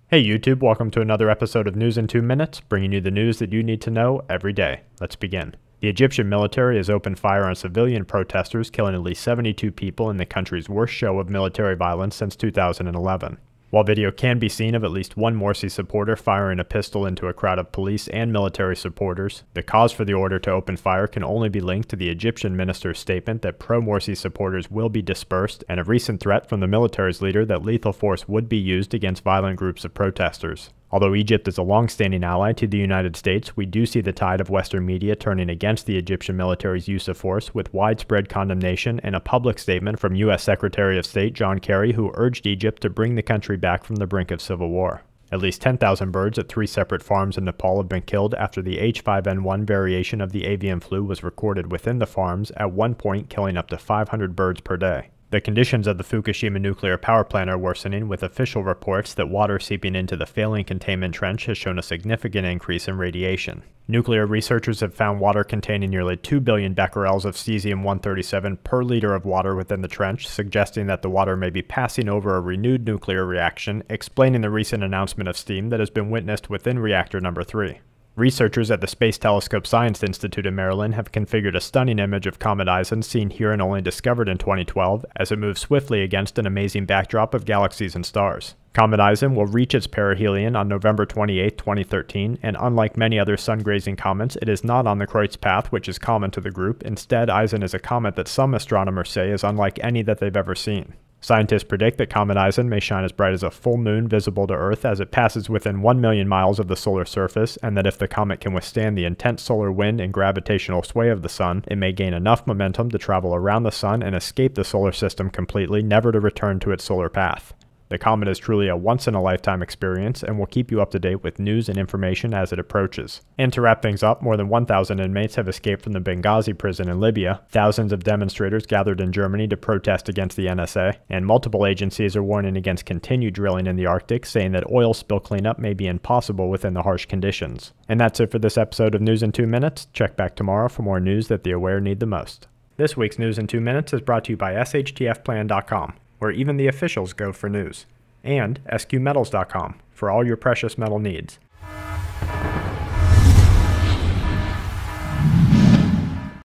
Hey YouTube, welcome to another episode of News in 2 Minutes, bringing you the news that you need to know every day. Let's begin. The Egyptian military has opened fire on civilian protesters, killing at least 72 people in the country's worst show of military violence since 2011. While video can be seen of at least one Morsi supporter firing a pistol into a crowd of police and military supporters, the cause for the order to open fire can only be linked to the Egyptian minister's statement that pro-Morsi supporters will be dispersed and a recent threat from the military's leader that lethal force would be used against violent groups of protesters. Although Egypt is a long-standing ally to the United States, we do see the tide of Western media turning against the Egyptian military's use of force with widespread condemnation and a public statement from U.S. Secretary of State John Kerry, who urged Egypt to bring the country back from the brink of civil war. At least 10,000 birds at 3 separate farms in Nepal have been killed after the H5N1 variation of the avian flu was recorded within the farms, at one point killing up to 500 birds per day. The conditions of the Fukushima nuclear power plant are worsening, with official reports that water seeping into the failing containment trench has shown a significant increase in radiation. Nuclear researchers have found water containing nearly 2 billion becquerels of cesium-137 per liter of water within the trench, suggesting that the water may be passing over a renewed nuclear reaction, explaining the recent announcement of steam that has been witnessed within reactor number 3. Researchers at the Space Telescope Science Institute in Maryland have configured a stunning image of Comet Ison, seen here and only discovered in 2012, as it moves swiftly against an amazing backdrop of galaxies and stars. Comet Ison will reach its perihelion on November 28, 2013, and unlike many other sun-grazing comets, it is not on the Kreutz path, which is common to the group. Instead, Ison is a comet that some astronomers say is unlike any that they've ever seen. Scientists predict that Comet Ison may shine as bright as a full moon visible to Earth as it passes within 1 million miles of the solar surface, and that if the comet can withstand the intense solar wind and gravitational sway of the sun, it may gain enough momentum to travel around the sun and escape the solar system completely, never to return to its solar path. The comet is truly a once-in-a-lifetime experience, and will keep you up to date with news and information as it approaches. And to wrap things up, more than 1,000 inmates have escaped from the Benghazi prison in Libya, thousands of demonstrators gathered in Germany to protest against the NSA, and multiple agencies are warning against continued drilling in the Arctic, saying that oil spill cleanup may be impossible within the harsh conditions. And that's it for this episode of News in 2 Minutes. Check back tomorrow for more news that the aware need the most. This week's News in 2 Minutes is brought to you by TSHTFplan.com. where even the officials go for news, and SQmetals.com for all your precious metal needs.